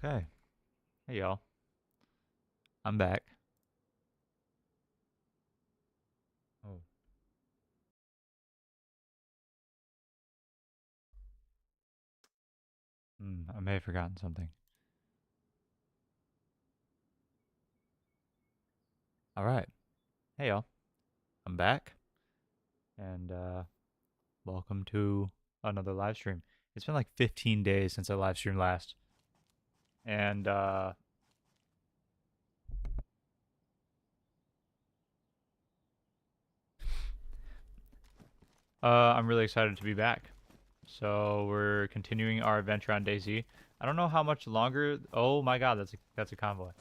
Okay. Hey y'all. I'm back. Oh. I may have forgotten something. All right. Hey y'all. I'm back and welcome to another live stream. It's been like 15 days since I live streamed last. And I'm really excited to be back. So we're continuing our adventure on DayZ. I don't know how much longer. Oh my god, that's a convoy.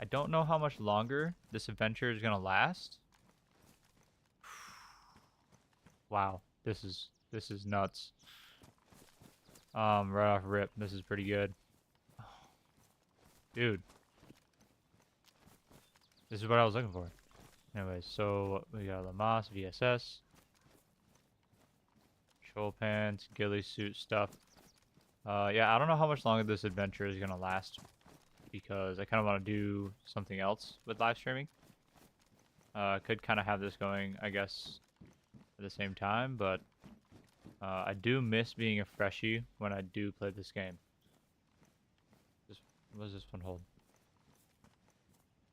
I don't know how much longer this adventure is going to last. Wow. This is nuts. Right off rip, this is pretty good. Dude, this is what I was looking for. Anyways, so we got Lamas, VSS, Chopin, ghillie suit stuff. Yeah, I don't know how much longer this adventure is gonna last because I kind of want to do something else with live streaming. Could kind of have this going, I guess, at the same time, but I do miss being a freshie when I do play this game. What does this one hold?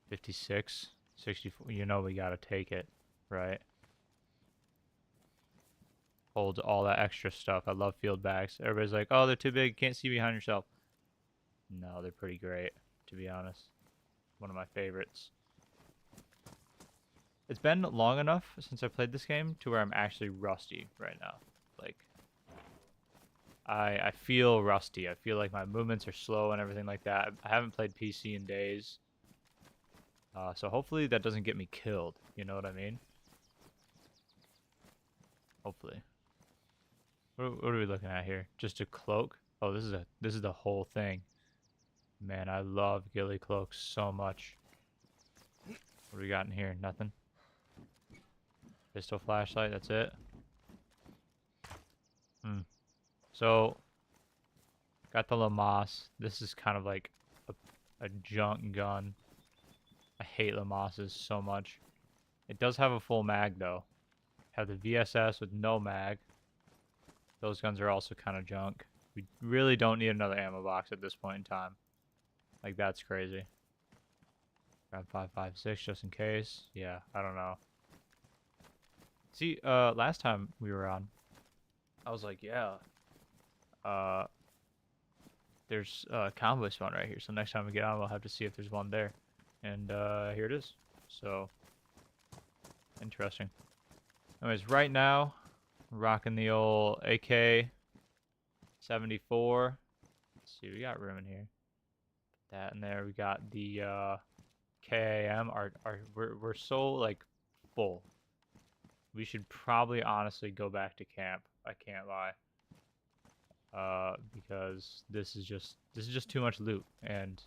56, 64. You know we gotta take it, right? Holds all that extra stuff. I love field bags. Everybody's like, oh, they're too big. Can't see behind yourself. No, they're pretty great, to be honest. One of my favorites. It's been long enough since I played this game to where I'm actually rusty right now. Like, I feel rusty. I feel like my movements are slow and everything like that. I haven't played PC in days. So hopefully that doesn't get me killed. You know what I mean? Hopefully. What are we looking at here? Just a cloak? Oh, this is the whole thing. Man, I love ghillie cloaks so much. What do we got in here? Nothing. Pistol flashlight, that's it. Hmm. So, got the Lamas. This is kind of like a junk gun. I hate Lamas's so much. It does have a full mag though. Have the VSS with no mag. Those guns are also kind of junk. We really don't need another ammo box at this point in time. Like, that's crazy. Grab 5.56 just in case. Yeah, I don't know. See, last time we were on, I was like, yeah, uh, there's a convoy spawn right here. So next time we get on, we'll have to see if there's one there. And here it is. So, interesting. Anyways, right now, rocking the old AK-74. Let's see, we got room in here. Put that in there. We got the KAM. We're so like full. We should probably honestly go back to camp. I can't lie. Because this is just too much loot, and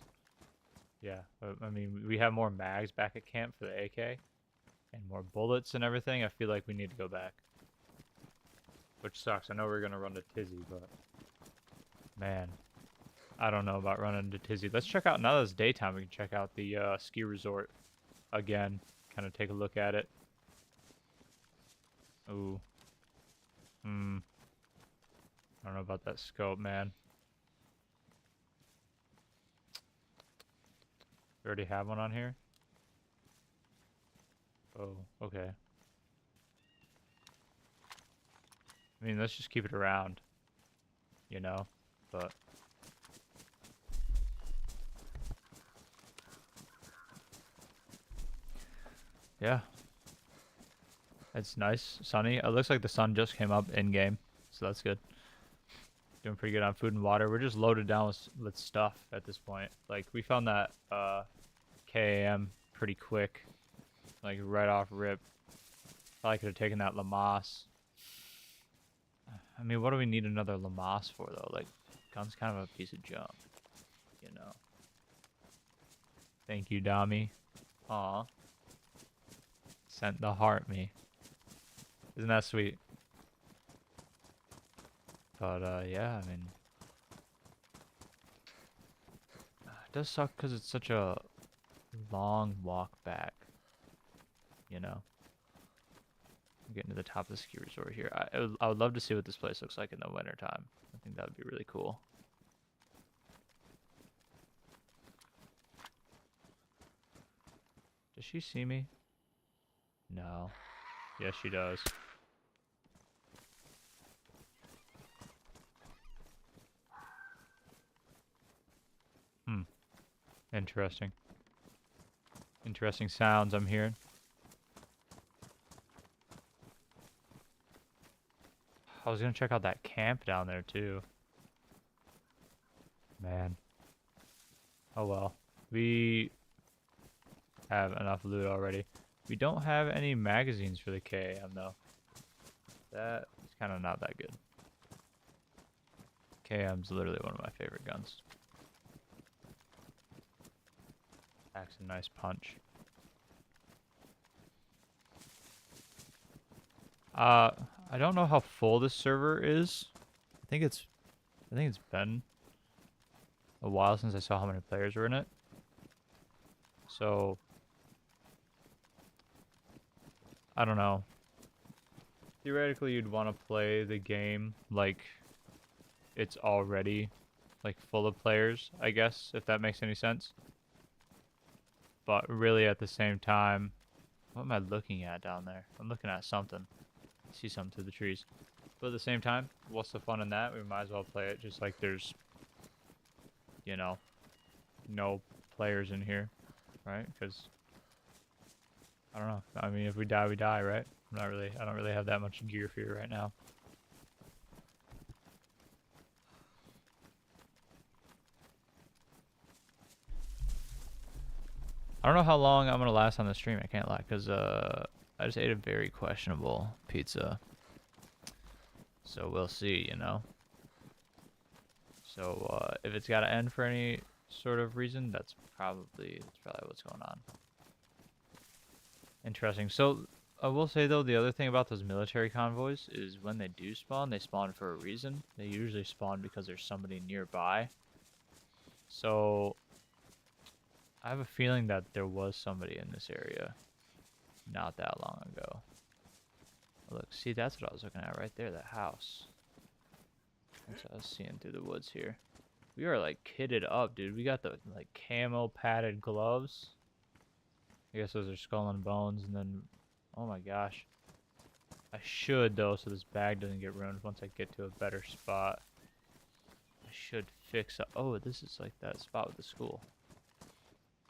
yeah, I mean, we have more mags back at camp for the AK and more bullets and everything. I feel like we need to go back, which sucks. I know we're gonna run to Tizzy, but man, I don't know about running to Tizzy. Let's check out, now that it's daytime, we can check out the ski resort again, kind of take a look at it. Ooh, I don't know about that scope, man. We already have one on here. Oh, okay. I mean, let's just keep it around, you know, but yeah, it's nice, sunny. It looks like the sun just came up in game, so that's good. Doing pretty good on food and water. We're just loaded down with stuff at this point. Like, we found that KAM pretty quick, like right off rip. Probably could have taken that Lamas. I mean, what do we need another Lamas for though? Like, gun's kind of a piece of junk, you know. Thank you, Dami. Aw, sent the heart me. Isn't that sweet? But yeah, I mean, It does suck because it's such a long walk back, you know? Getting to the top of the ski resort here. I would love to see what this place looks like in the wintertime. I think that would be really cool. Does she see me? No. Yes, she does. Hmm. Interesting. Interesting sounds I'm hearing. I was gonna check out that camp down there too. Man. Oh well. We have enough loot already. We don't have any magazines for the KM though. That is kind of not that good. KM's literally one of my favorite guns. Packs a nice punch. I don't know how full this server is. I think it's been a while since I saw how many players were in it. So I don't know. Theoretically, you'd want to play the game like it's already like full of players, I guess, if that makes any sense. But really at the same time, what am I looking at down there? I'm looking at something. I see something through the trees. But at the same time, what's the fun in that? We might as well play it just like there's, you know, no players in here, right? Because, I don't know. I mean, if we die, we die, right? I don't really have that much gear for you right now. I don't know how long I'm gonna last on the stream. I can't lie, because I just ate a very questionable pizza. So we'll see, you know. So if it's gotta end for any sort of reason, that's probably what's going on. Interesting. So I will say though, the other thing about those military convoys is when they do spawn, they spawn for a reason. They usually spawn because there's somebody nearby. So I have a feeling that there was somebody in this area not that long ago. Look, see, that's what I was looking at right there, that house. That's what I was seeing through the woods here. We are like kitted up, dude. We got the like camo padded gloves. I guess those are skull and bones, and then, oh my gosh. I should though, so this bag doesn't get ruined once I get to a better spot. I should fix up. Oh, this is like that spot with the school.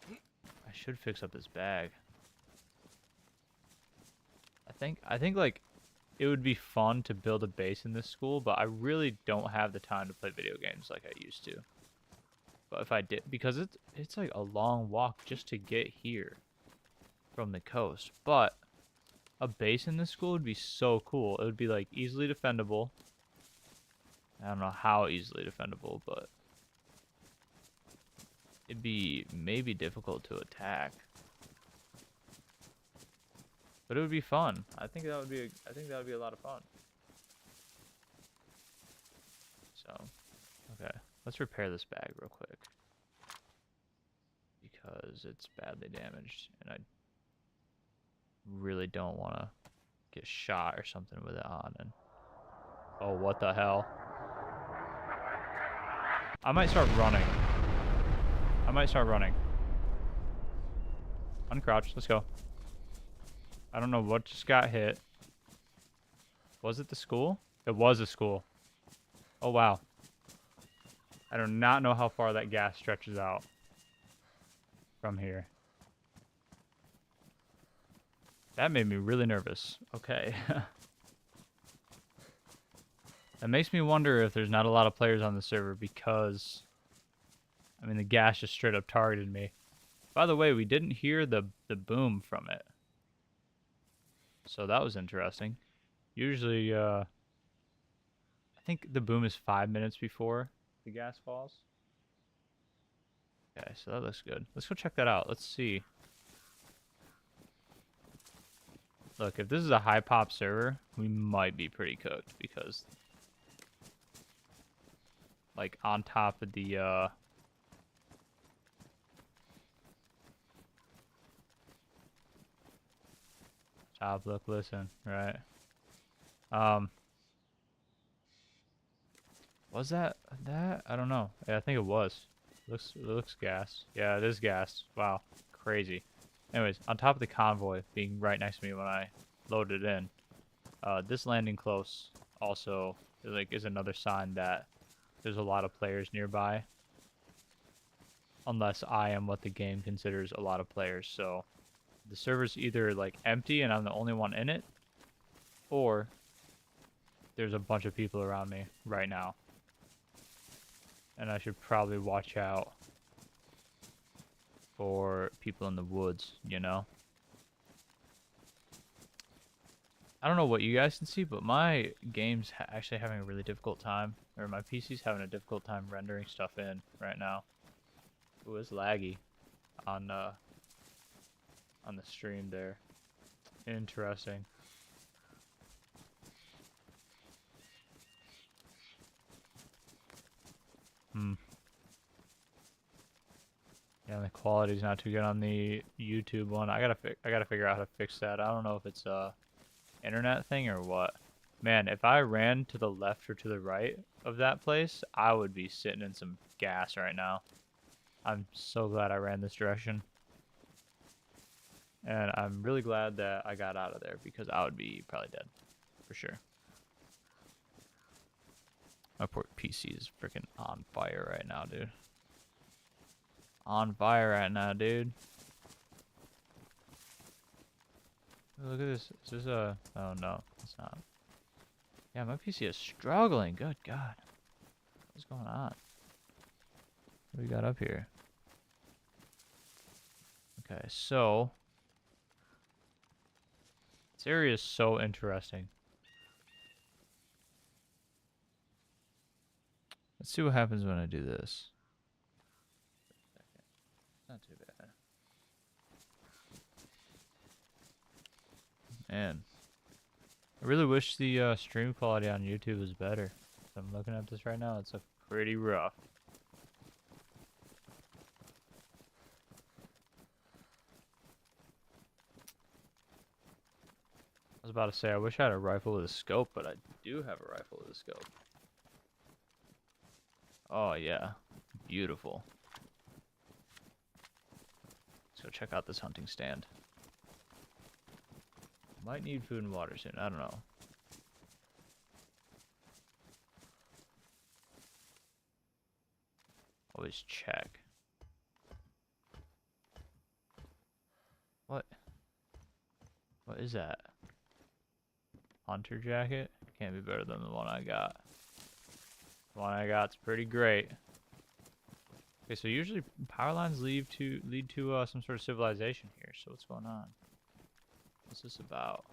I should fix up this bag. I think like it would be fun to build a base in this school, but I really don't have the time to play video games like I used to. But if I did, because it's like a long walk just to get here from the coast. But a base in this school would be so cool. It would be like easily defendable. I don't know how easily defendable, but it'd be maybe difficult to attack. But it would be fun. I think that would be a lot of fun. So, okay. Let's repair this bag real quick. Because it's badly damaged and I really don't want to get shot or something with it on. And oh, what the hell? I might start running. Uncrouch, let's go. I don't know what just got hit. Was it the school? It was a school. Oh, wow. I do not know how far that gas stretches out from here. That made me really nervous. Okay. That makes me wonder if there's not a lot of players on the server because, I mean, the gas just straight up targeted me. By the way, we didn't hear the boom from it. So that was interesting. Usually, I think the boom is 5 minutes before the gas falls. Okay, so that looks good. Let's go check that out. Let's see. Look, if this is a high pop server, we might be pretty cooked because, like, on top of the Stop, look, listen, right? Um, was that? I don't know. Yeah, I think it was. It looks gas. Yeah, it is gas. Wow, crazy. Anyways, on top of the convoy being right next to me when I loaded in, this landing close also is another sign that there's a lot of players nearby. Unless I am what the game considers a lot of players, so the server's either like empty and I'm the only one in it, or there's a bunch of people around me right now. And I should probably watch out for people in the woods, you know? I don't know what you guys can see, but my game's actually having a really difficult time, or my PC's having a difficult time rendering stuff in right now. Ooh, it's laggy on the stream there. Interesting. Hmm. Yeah, the quality's not too good on the YouTube one. I gotta figure out how to fix that. I don't know if it's a internet thing or what. Man, if I ran to the left or to the right of that place, I would be sitting in some gas right now. I'm so glad I ran this direction. And I'm really glad that I got out of there because I would be probably dead. For sure. My poor PC is freaking on fire right now, dude. On fire right now, dude. Look at this. Is this a... Oh, no. It's not. Yeah, my PC is struggling. Good God. What's going on? What do we got up here? Okay, so... This area is so interesting. Let's see what happens when I do this. Not too bad. Man. I really wish the stream quality on YouTube was better. I'm looking at this right now. It's pretty rough. I was about to say, I wish I had a rifle with a scope, but I do have a rifle with a scope. Oh, yeah. Beautiful. Let's go check out this hunting stand. Might need food and water soon. I don't know. Always check. What? What is that? Hunter jacket? Can't be better than the one I got. The one I got's pretty great. Okay, so usually power lines lead to some sort of civilization here. So what's going on? What's this about?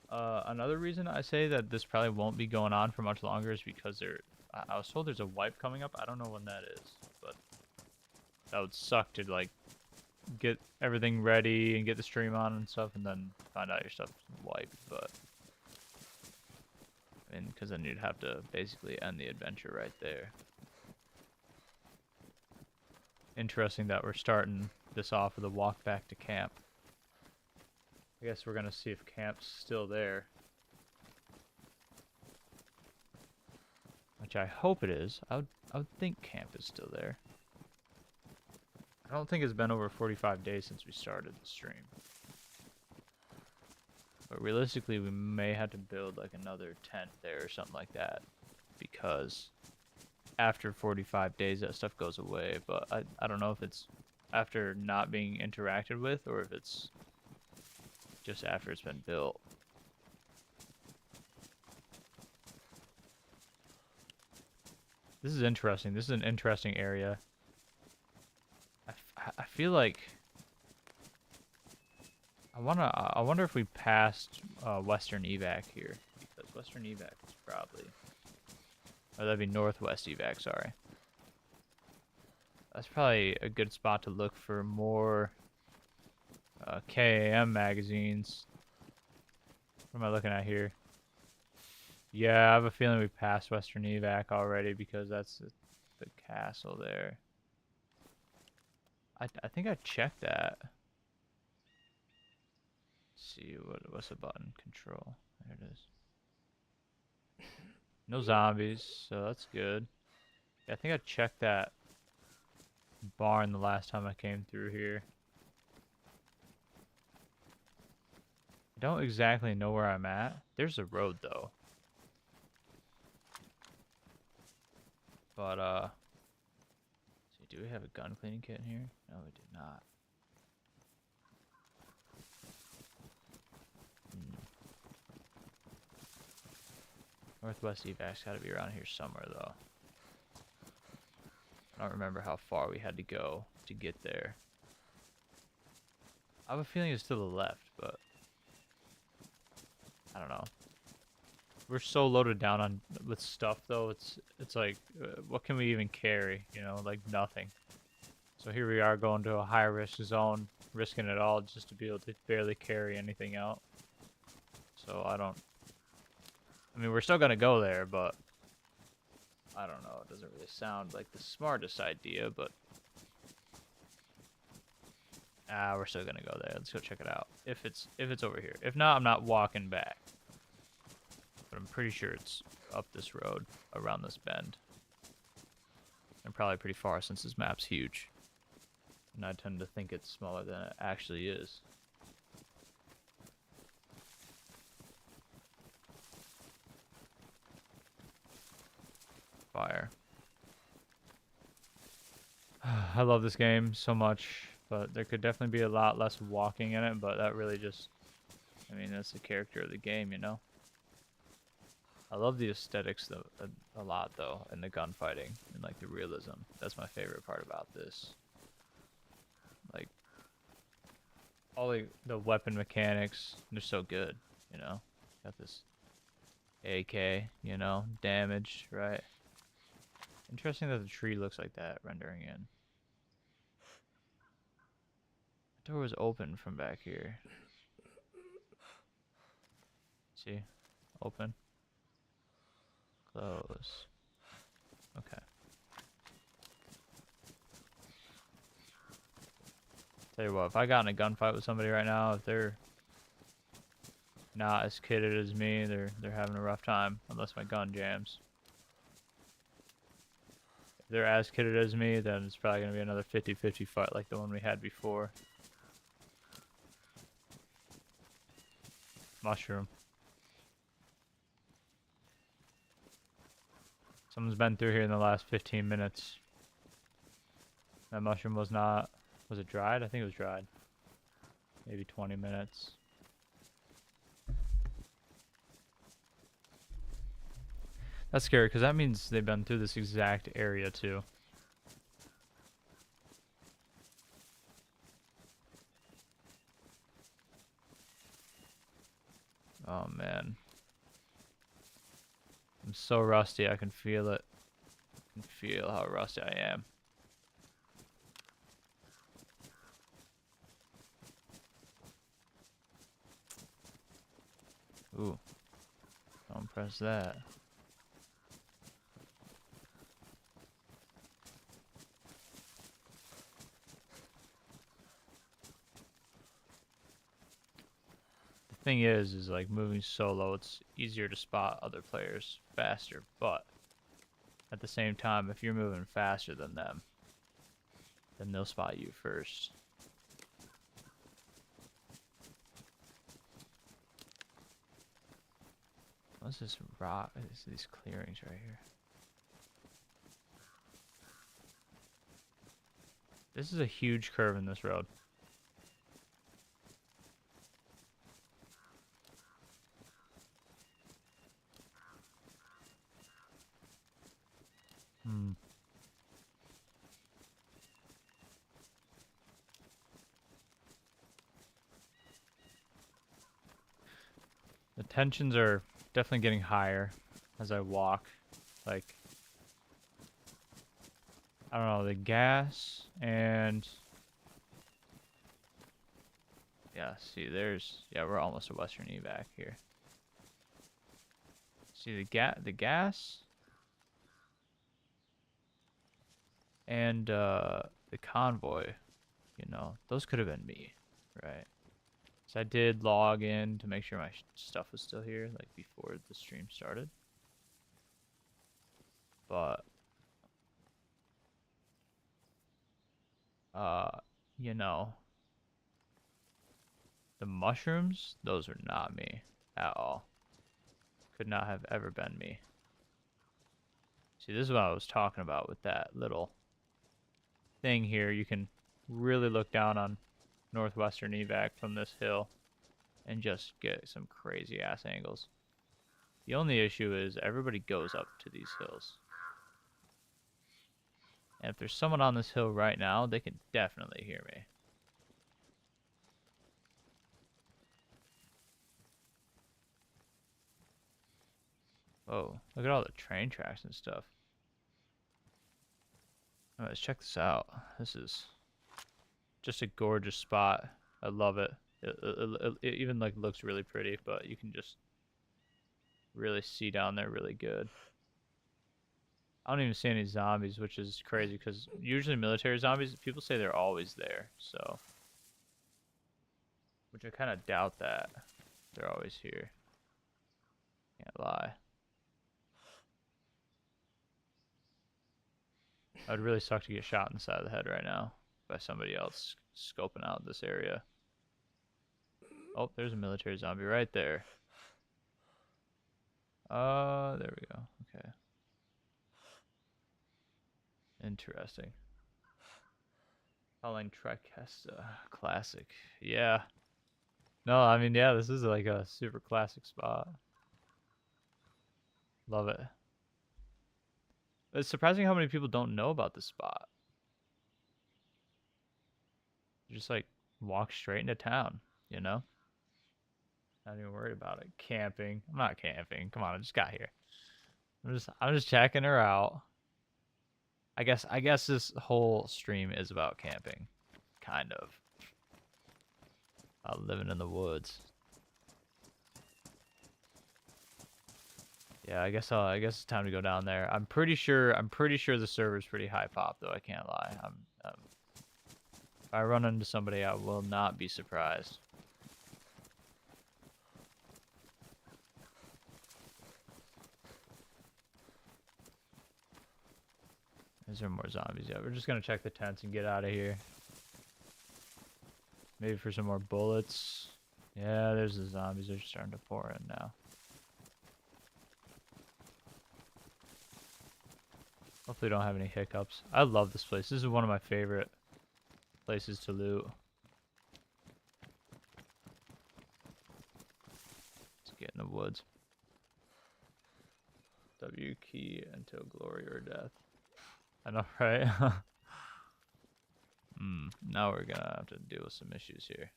Another reason I say that this probably won't be going on for much longer is because I was told there's a wipe coming up. I don't know when that is, but that would suck to like get everything ready and get the stream on and stuff, and then find out your stuff's wiped. But I mean, because then you'd have to basically end the adventure right there. Interesting that we're starting this off with a walk back to camp. I guess we're gonna see if camp's still there. Which I hope it is. I would think camp is still there. I don't think it's been over 45 days since we started the stream. But realistically, we may have to build like another tent there or something like that. Because after 45 days, that stuff goes away. But I don't know if it's after not being interacted with or if it's just after it's been built. This is interesting. This is an interesting area. I feel like I wonder if we passed Western Evac here, because Western Evac is probably, or that'd be Northwest Evac. Sorry. That's probably a good spot to look for more KAM magazines. What am I looking at here? Yeah, I have a feeling we passed Western Evac already because that's the castle there. I think I checked that. Let's see what's the button? Control. There it is. No zombies, so that's good. Yeah, I think I checked that barn the last time I came through here. I don't exactly know where I'm at. There's a road though. But see, do we have a gun cleaning kit in here? No, we do not. Northwest evac's got to be around here somewhere though. I don't remember how far we had to go to get there. I have a feeling it's to the left, but I don't know. We're so loaded down on with stuff though. It's like, what can we even carry? You know, like nothing. So here we are going to a high risk zone, risking it all just to be able to barely carry anything out. So I mean, we're still gonna go there, but I don't know. It doesn't really sound like the smartest idea, but we're still gonna go there. Let's go check it out. If it's over here. If not, I'm not walking back. But I'm pretty sure it's up this road, around this bend. And probably pretty far since this map's huge. And I tend to think it's smaller than it actually is. Fire. I love this game so much, but there could definitely be a lot less walking in it, but that really just, I mean, that's the character of the game, you know? I love the aesthetics though, a lot though, and the gunfighting and like the realism. That's my favorite part about this. Like all the weapon mechanics, they're so good, you know. Got this AK, you know, damage, right? Interesting that the tree looks like that rendering in. The door was open from back here. See? Open. Close. Okay. Tell you what, if I got in a gunfight with somebody right now, if they're not as kitted as me, they're having a rough time, unless my gun jams. If they're as kitted as me, then it's probably going to be another 50-50 fight like the one we had before. Mushroom. Someone's been through here in the last 15 minutes. That mushroom was not... Was it dried? I think it was dried. Maybe 20 minutes. That's scary, because that means they've been through this exact area, too. Oh, man. I'm so rusty, I can feel it. I can feel how rusty I am. Ooh. Don't press that. The thing is like moving solo, it's easier to spot other players faster, but at the same time, if you're moving faster than them, then they'll spot you first. What's this rock? It's these clearings right here. This is a huge curve in this road. The tensions are definitely getting higher as I walk. Like, I don't know, the gas and... Yeah, see, yeah, we're almost a Western evac here. See, the gas and the convoy You know, those could have been me, right? So I did log in to make sure my stuff was still here, like before the stream started. But, you know, the mushrooms, those are not me at all. Could not have ever been me. See, this is what I was talking about with that little thing here. You can really look down on northwestern evac from this hill and just get some crazy ass angles. The only issue is everybody goes up to these hills. And if there's someone on this hill right now, they can definitely hear me. Oh, look at all the train tracks and stuff. All right, let's check this out. This is just a gorgeous spot. I love it. It even like looks really pretty, but you can just really see down there really good. I don't even see any zombies, which is crazy because usually military zombies, people say they're always there, so. Which I kind of doubt that they're always here. Can't lie. It would really suck to get shot in the side of the head right now by somebody else scoping out this area. Oh, there's a military zombie right there. There we go. Okay. Interesting. Calling Tricesta. Classic. Yeah. No, I mean, yeah, this is like a super classic spot. Love it. It's surprising how many people don't know about this spot. Just like walk straight into town, you know? Not even worried about it. Camping. I'm not camping. Come on, I just got here. I'm just checking her out. I guess this whole stream is about camping. Kind of. Living in the woods. Yeah, I guess it's time to go down there. I'm pretty sure the server's pretty high pop though, I can't lie. If I run into somebody, I will not be surprised. Is there more zombies? Yeah, we're just gonna check the tents and get out of here. Maybe for some more bullets. Yeah, there's the zombies. They're starting to pour in now. Hopefully don't have any hiccups. I love this place. This is one of my favorite places to loot. Let's get in the woods. W key until glory or death. I know, right? Now we're gonna have to deal with some issues here.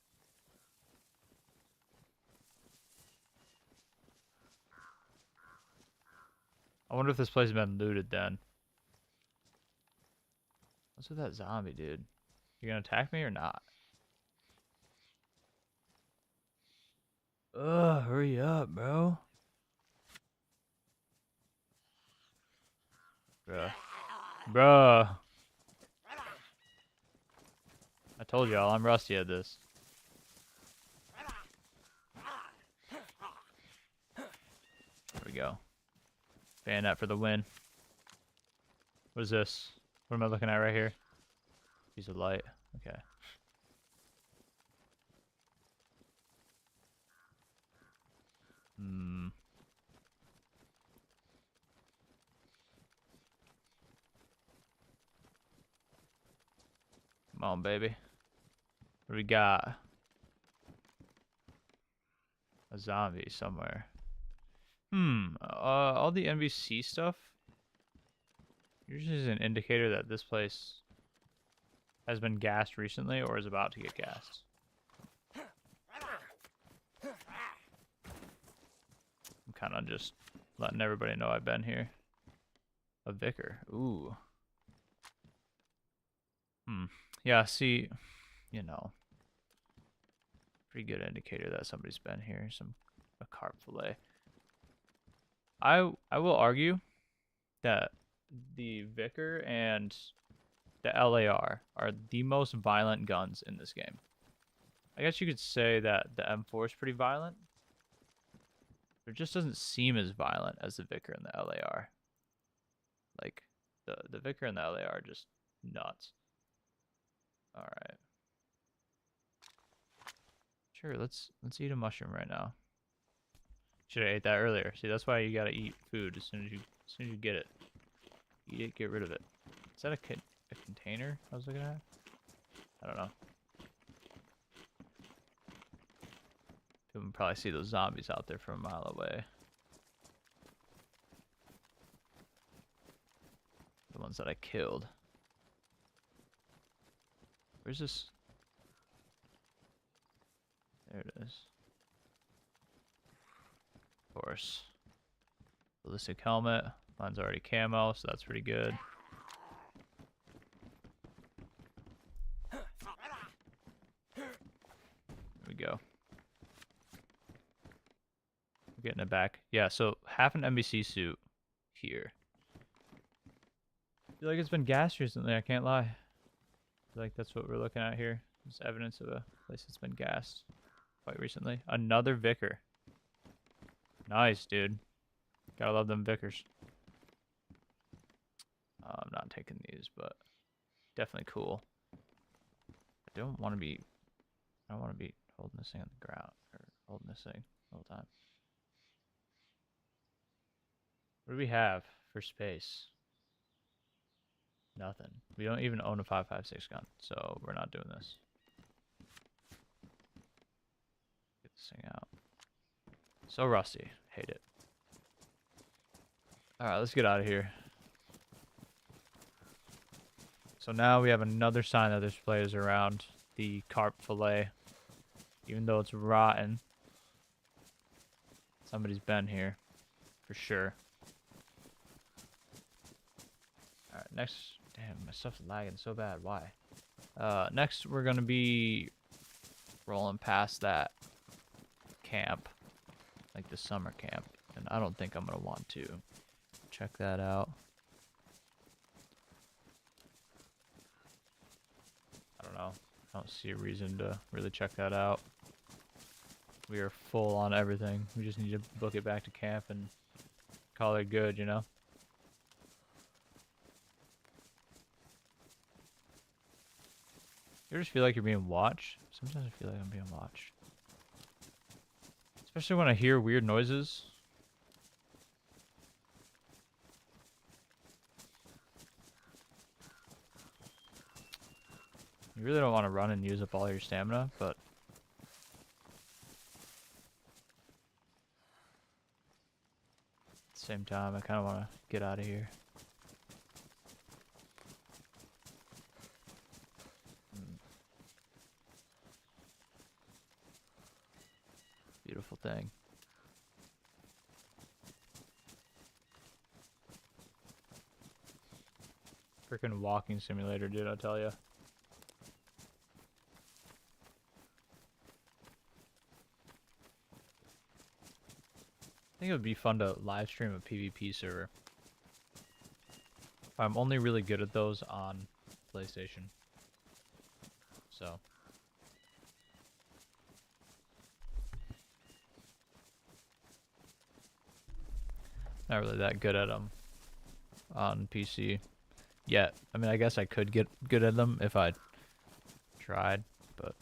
I wonder if this place has been looted then. What's with that zombie, dude? You gonna attack me or not? Ugh, hurry up, bro. Bruh. Bruh. I told y'all, I'm rusty at this. There we go. Bayonet for the win. What is this? What am I looking at right here? Piece of light. Okay. Come on, baby. What do we got? A zombie somewhere. All the NBC stuff usually is an indicator that this place has been gassed recently or is about to get gassed. I'm kind of just letting everybody know I've been here. A vicar. Ooh. Yeah, see, you know, pretty good indicator that somebody's been here. A carp fillet. I will argue that the vicar and the LAR are the most violent guns in this game. I guess you could say that the M4 is pretty violent. But it just doesn't seem as violent as the Vicar and the LAR. Like, the Vicar and the LAR are just nuts. Alright. Sure, let's eat a mushroom right now. Should have ate that earlier. See, that's why you gotta eat food as soon as you get it. Eat it, get rid of it. Is that a container I was looking at? I don't know. You can probably see those zombies out there from a mile away. The ones that I killed. Where's this? There it is. Of course. Ballistic helmet. Mine's already camo, so that's pretty good. There we go. Getting it back. Yeah, so half an NBC suit here. I feel like it's been gassed recently, I can't lie. I feel like that's what we're looking at here. It's evidence of a place that's been gassed quite recently. Another Vicar. Nice, dude. Gotta love them Vicars. I'm not taking these, but definitely cool. I don't want to be holding this thing on the ground, or holding this thing the whole time. What do we have for space? Nothing. We don't even own a 5.56 gun, so we're not doing this. Get this thing out. So rusty. Hate it. Alright, let's get out of here. So now we have another sign that there's players around the carp fillet. Even though it's rotten, somebody's been here for sure. Alright, next. Damn, my stuff's lagging so bad. Why? Next, we're gonna be rolling past that camp, like the summer camp, and I don't think I'm gonna want to check that out. I don't know. I don't see a reason to really check that out. We are full on everything. We just need to book it back to camp and call it good, you know? You ever just feel like you're being watched? Sometimes I feel like I'm being watched. Especially when I hear weird noises. You really don't want to run and use up all your stamina, but at the same time, I kind of want to get out of here. Beautiful thing. Freaking walking simulator, dude, I tell ya. I think it would be fun to live stream a PvP server. I'm only really good at those on PlayStation. So. Not really that good at them on PC yet. I mean, I guess I could get good at them if I tried, but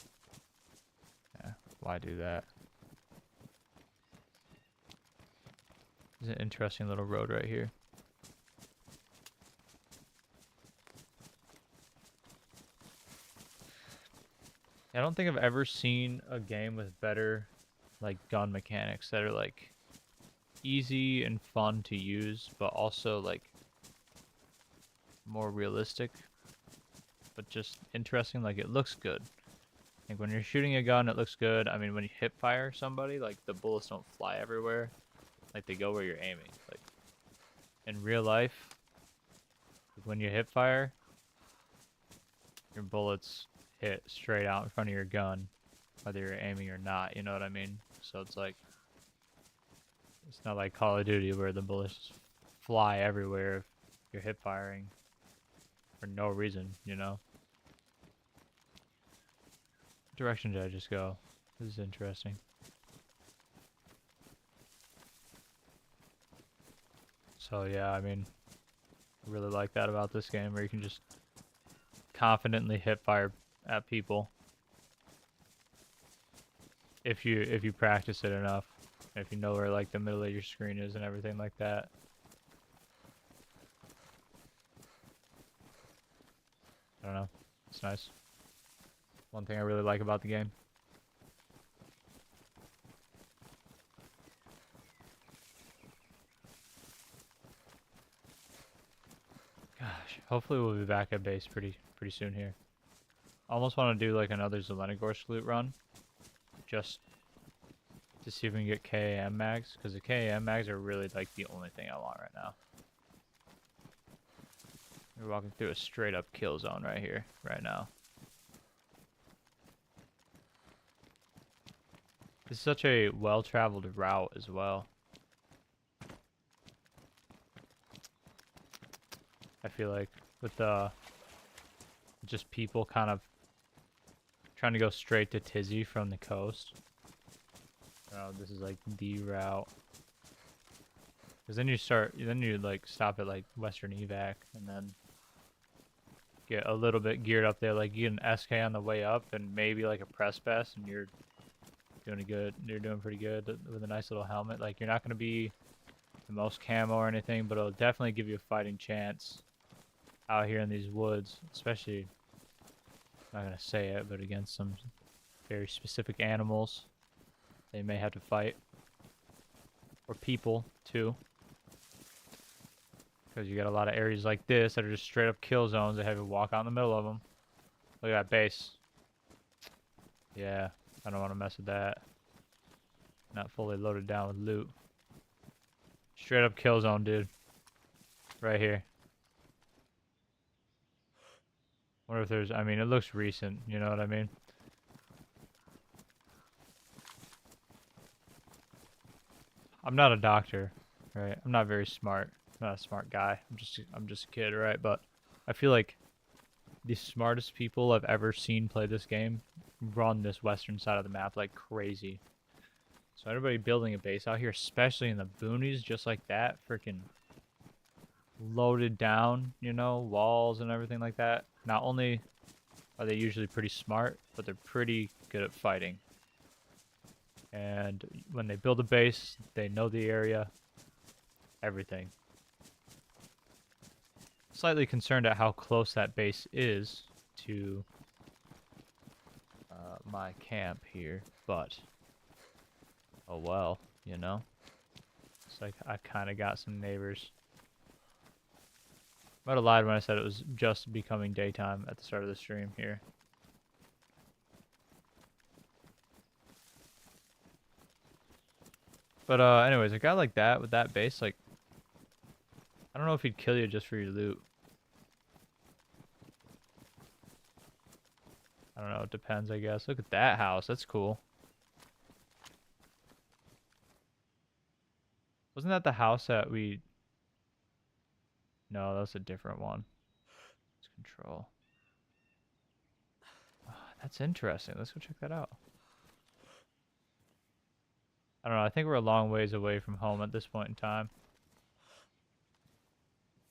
yeah, why do that? There's an interesting little road right here. I don't think I've ever seen a game with better, like, gun mechanics that are, like, easy and fun to use, but also, like, more realistic, but just interesting. Like, it looks good. Like, when you're shooting a gun, it looks good. I mean, when you hip fire somebody, like, the bullets don't fly everywhere. Like, they go where you're aiming. Like, in real life, when you hip fire, your bullets hit straight out in front of your gun, whether you're aiming or not, you know what I mean? So it's like, it's not like Call of Duty where the bullets just fly everywhere if you're hip firing. for no reason, you know? What direction did I just go? This is interesting. So yeah, I mean, I really like that about this game, where you can just confidently hip fire at people if you practice it enough, if you know where like the middle of your screen is and everything like that. I don't know, it's nice. One thing I really like about the game. Gosh, hopefully we'll be back at base pretty soon here. I almost want to do like another Zelenogorsk loot run, just to see if we can get KAM mags, because the KAM mags are really like the only thing I want right now. We're walking through a straight up kill zone right here, right now. This is such a well-traveled route as well. I feel like with just people kind of trying to go straight to Tizzy from the coast. Oh, this is like the route. Because then you like stop at like Western Evac and then get a little bit geared up there. Like you get an SK on the way up and maybe like a press vest, and you're doing good. You're doing pretty good with a nice little helmet. Like you're not going to be the most camo or anything, but it'll definitely give you a fighting chance out here in these woods, especially, I'm not going to say it, but against some very specific animals they may have to fight. Or people, too. Because you got a lot of areas like this that are just straight up kill zones that have you walk out in the middle of them. Look at that base. Yeah, I don't want to mess with that. Not fully loaded down with loot. Straight up kill zone, dude. Right here. Wonder if there's, I mean, it looks recent, you know what I mean? I'm not a doctor, right? I'm not very smart. I'm not a smart guy. I'm just a kid, right? But I feel like the smartest people I've ever seen play this game run this western side of the map like crazy. So everybody building a base out here, especially in the boonies, just like that, freaking loaded down, you know, walls and everything like that. Not only are they usually pretty smart, but they're pretty good at fighting. And when they build a base, they know the area, everything. Slightly concerned at how close that base is to my camp here, but oh well, you know. It's like I kind of got some neighbors. Might have lied when I said it was just becoming daytime at the start of the stream here. But anyways, a guy like that with that base, like, I don't know if he'd kill you just for your loot. I don't know, it depends, I guess. Look at that house, that's cool. Wasn't that the house that we... No, that's a different one. It's control. Oh, that's interesting, let's go check that out. I don't know, I think we're a long ways away from home at this point in time.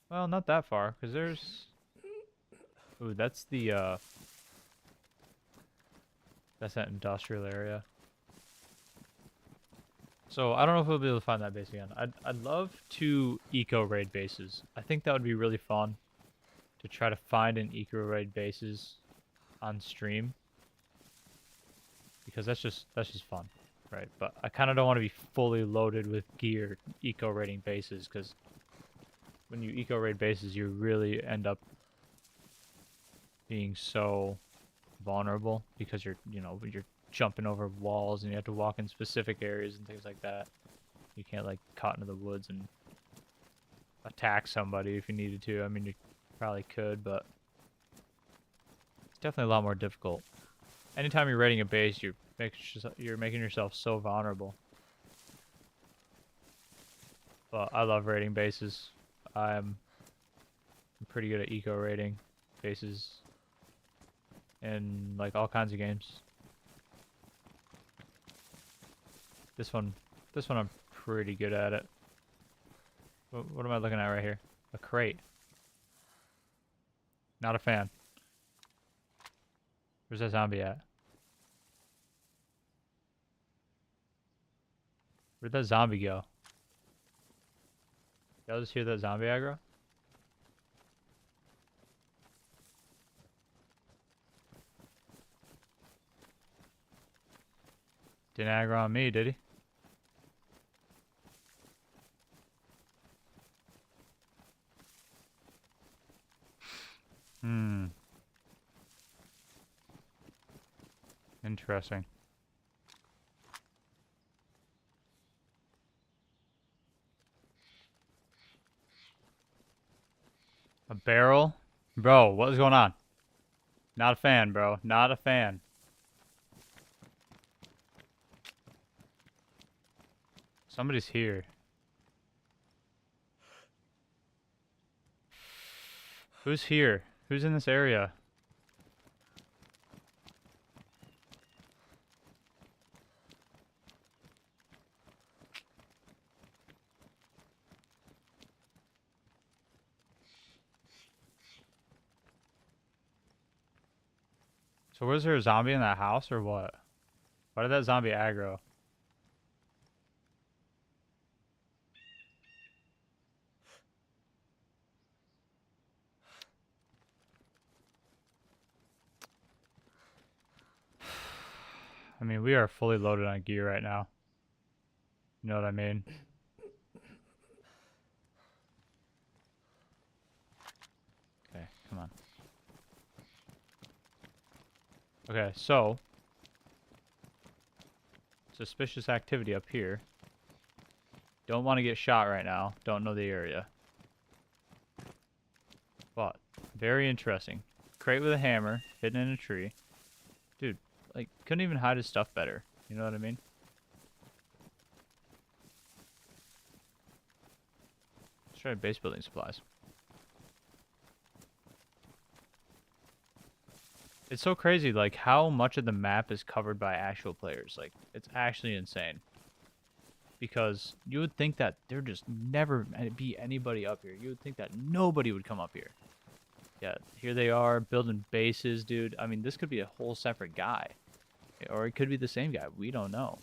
Well, not that far, because there's... Ooh, that's the, that's that industrial area. So, I don't know if we'll be able to find that base again. I'd love to eco-raid bases. I think that would be really fun to try to find an eco-raid bases on stream. Because that's just fun, right? But I kind of don't want to be fully loaded with gear eco-raiding bases, because when you eco-raid bases, you really end up being so vulnerable because you're jumping over walls and you have to walk in specific areas and things like that. You can't like cut into the woods and attack somebody if you needed to. I mean, you probably could, but it's definitely a lot more difficult. Anytime you're raiding a base, you're making yourself so vulnerable. But I love raiding bases. I'm pretty good at eco raiding. faces in like all kinds of games. This one I'm pretty good at it. What am I looking at right here? A crate. Not a fan. Where's that zombie at? Where'd that zombie go? Y'all just hear that zombie aggro? Didn't aggro on me, did he? Hmm. Interesting. A barrel? Bro, what is going on? Not a fan, bro. Not a fan. Somebody's here. Who's here? Who's in this area? So was there a zombie in that house or what? Why did that zombie aggro? I mean, we are fully loaded on gear right now. You know what I mean? Okay, come on. Okay, so suspicious activity up here. Don't want to get shot right now. Don't know the area. But very interesting. Crate with a hammer hidden in a tree. Dude, like couldn't even hide his stuff better. You know what I mean? Let's try base building supplies. It's so crazy, like, how much of the map is covered by actual players. Like, it's actually insane. Because you would think that there'd just never be anybody up here. You would think that nobody would come up here. Yeah, here they are, building bases, dude. I mean, this could be a whole separate guy. Or it could be the same guy. We don't know.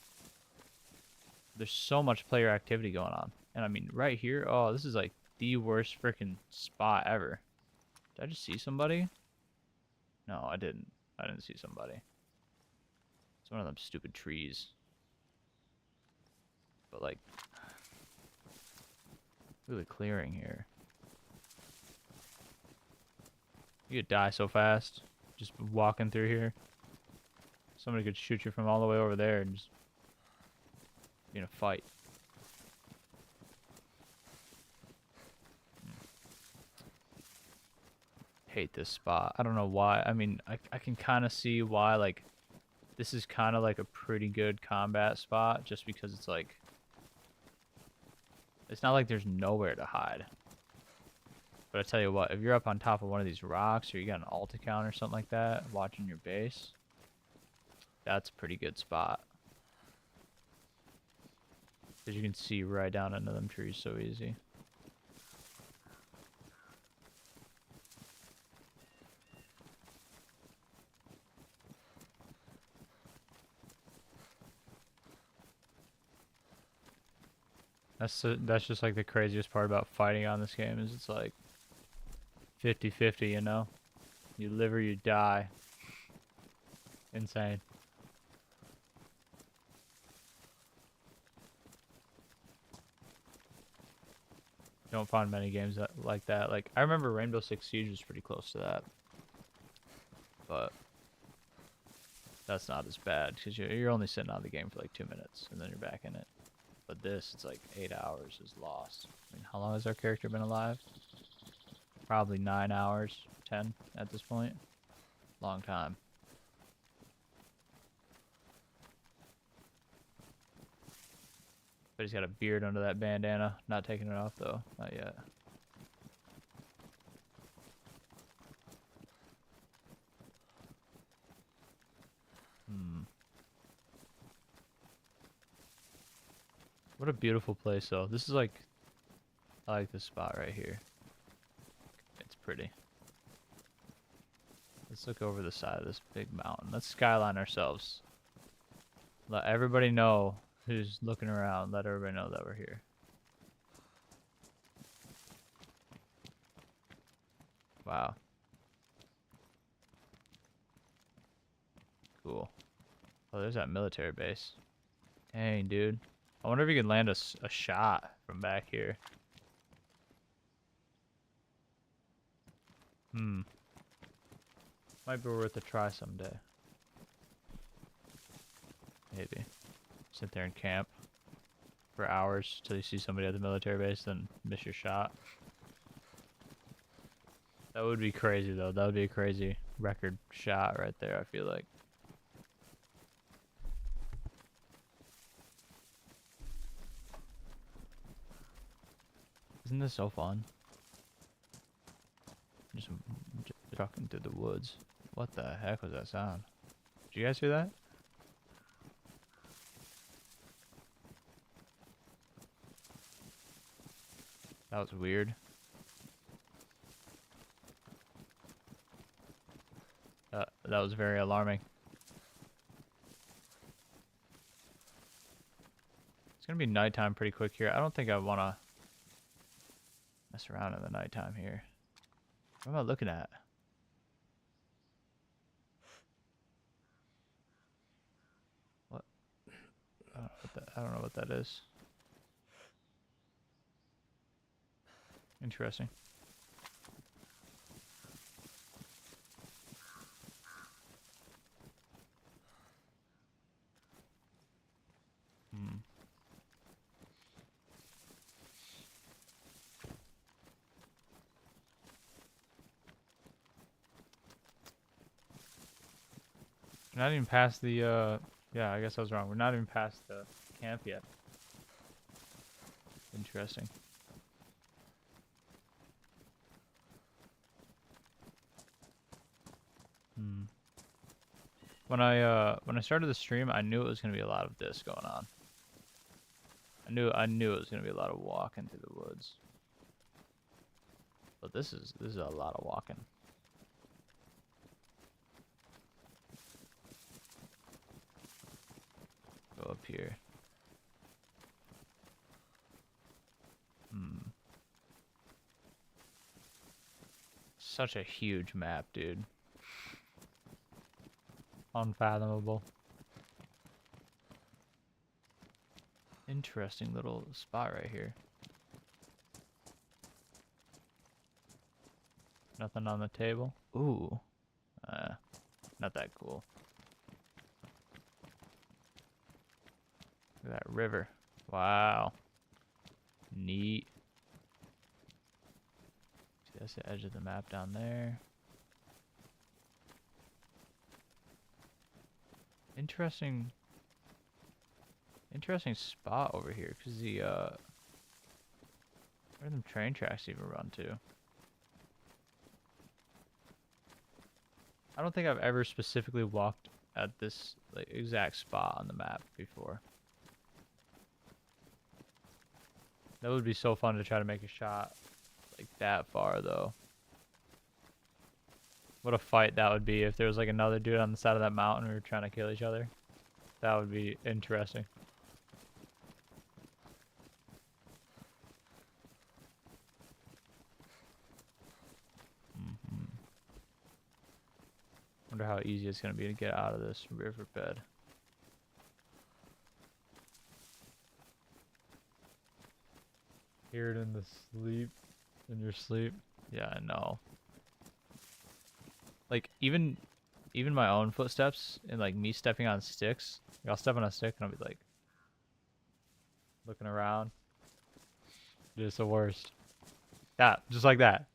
There's so much player activity going on. And, I mean, right here, oh, this is, like, the worst freaking spot ever. Did I just see somebody? No, I didn't. I didn't see somebody. It's one of them stupid trees. But like, really clearing here. You could die so fast. Just walking through here. Somebody could shoot you from all the way over there and just be in a fight. Hate this spot. I don't know why. I mean, I can kind of see why, like, this is kind of like a pretty good combat spot just because it's like, it's not like there's nowhere to hide. But I tell you what, if you're up on top of one of these rocks or you got an alt account or something like that, watching your base, that's a pretty good spot. Because you can see right down into them trees so easy. That's just like the craziest part about fighting on this game is it's like 50-50, you know? You live or you die. Insane. You don't find many games like that. Like, I remember Rainbow Six Siege was pretty close to that. But that's not as bad because you're only sitting on the game for like 2 minutes and then you're back in it. But this, it's like 8 hours is lost. I mean, how long has our character been alive? Probably 9 hours, 10 at this point. Long time. But he's got a beard under that bandana. Not taking it off though. Not yet. What a beautiful place, though. This is like, I like this spot right here. It's pretty. Let's look over the side of this big mountain. Let's skyline ourselves. Let everybody know who's looking around. Let everybody know that we're here. Wow. Cool. Oh, there's that military base. Dang, dude. I wonder if you can land a shot from back here. Hmm. Might be worth a try someday. Maybe. Sit there and camp for hours till you see somebody at the military base, then miss your shot. That would be crazy, though. That would be a crazy record shot right there, I feel like. Isn't this so fun? Just trucking through the woods. What the heck was that sound? Did you guys hear that? That was weird. That was very alarming. It's gonna be nighttime pretty quick here. I don't think I wanna mess around in the nighttime here. What am I looking at? What? I don't know what that is. Interesting. Hmm. We're not even past the, yeah, I guess I was wrong. We're not even past the camp yet. Interesting. Hmm. When I started the stream, I knew it was gonna be a lot of this going on. I knew it was gonna be a lot of walking through the woods. But this is a lot of walking. Go up here. Hmm. Such a huge map, dude. Unfathomable. Interesting little spot right here. Nothing on the table. Ooh. Not that cool. Look at that river. Wow. Neat. See, that's the edge of the map down there. Interesting spot over here, because the, where do them train tracks even run to? I don't think I've ever specifically walked at this like exact spot on the map before. That would be so fun to try to make a shot like that far, though. What a fight that would be if there was like another dude on the side of that mountain and we were trying to kill each other. That would be interesting. Wonder how easy it's gonna be to get out of this riverbed. Hear it in the sleep, in your sleep. Yeah, I know. Like even my own footsteps and like me stepping on sticks. Like, I'll step on a stick and I'll be like looking around. It's the worst. That, just like that.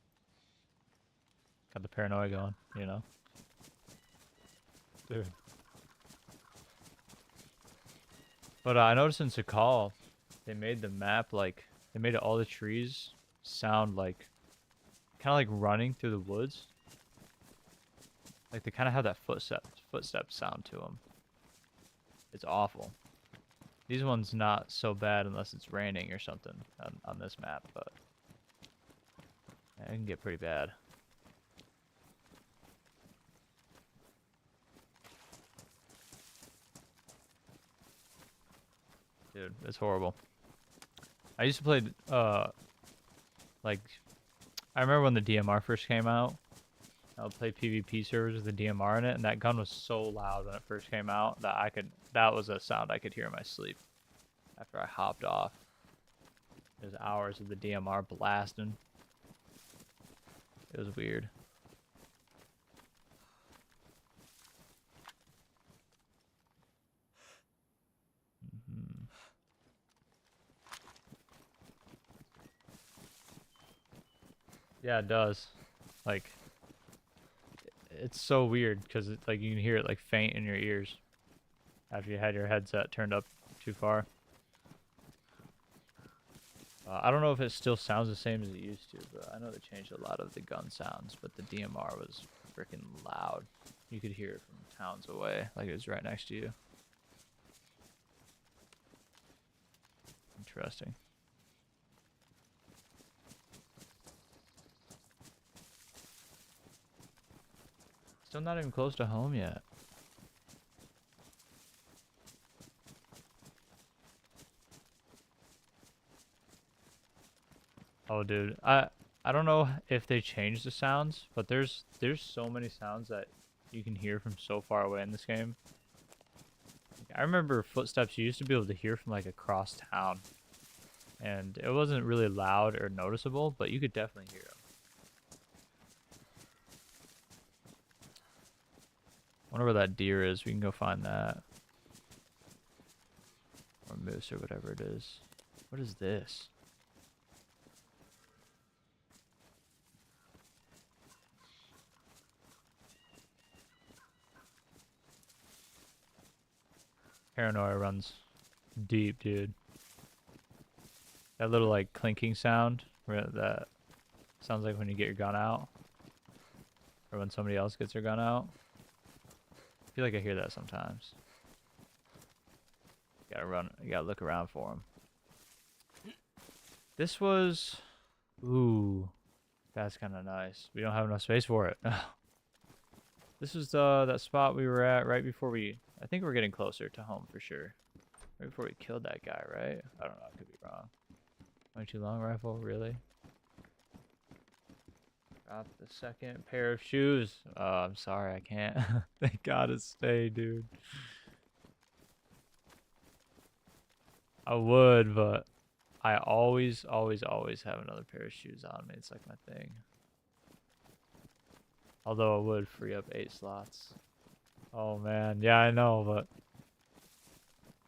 Got the paranoia going, you know. Dude. But I noticed in Sakal, they made the map like, they made all the trees sound like, kind of like running through the woods. Like they kind of have that footstep sound to them. It's awful. These ones not so bad unless it's raining or something on this map, but it can get pretty bad. Dude, it's horrible. I used to play, like, I remember when the DMR first came out. I would play PvP servers with the DMR in it, and that gun was so loud when it first came out that that was a sound I could hear in my sleep after I hopped off. There's hours of the DMR blasting. It was weird. Yeah, it does. Like, it's so weird because like you can hear it like faint in your ears after you had your headset turned up too far. I don't know if it still sounds the same as it used to, but I know they changed a lot of the gun sounds, but the DMR was freaking loud. You could hear it from towns away, like it was right next to you. Interesting. Still not even close to home yet. Oh, dude, I don't know if they changed the sounds, but there's so many sounds that you can hear from so far away in this game. I remember footsteps you used to be able to hear from like across town, and it wasn't really loud or noticeable, but you could definitely hear them. Wonder where that deer is. We can go find that. Or moose or whatever it is. What is this? Paranoia runs deep, dude. That little like clinking sound where that sounds like when you get your gun out. Or when somebody else gets their gun out. I feel like I hear that sometimes. You gotta run, you gotta look around for them. This was, ooh, that's kind of nice. We don't have enough space for it. This was that spot we were at right before I think we're getting closer to home for sure. Right before we killed that guy, right? I don't know, I could be wrong. 22 long rifle, really? Drop the second pair of shoes. I'm sorry, I can't. They gotta stay, dude. I would, but I always have another pair of shoes on me. It's like my thing. Although it would free up 8 slots. Oh man, yeah, I know, but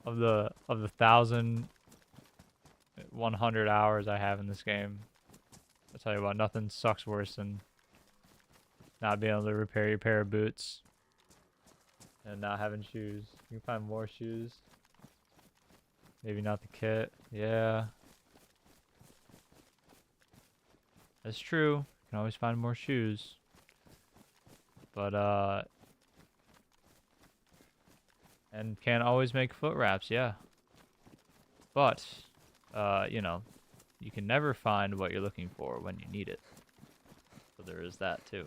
of the 1,100 hours I have in this game, I'll tell you what, nothing sucks worse than not being able to repair your pair of boots and not having shoes. You can find more shoes. Maybe not the kit. Yeah. That's true. You can always find more shoes. But, and can't always make foot wraps, yeah. But, you know, you can never find what you're looking for when you need it. So there is that too.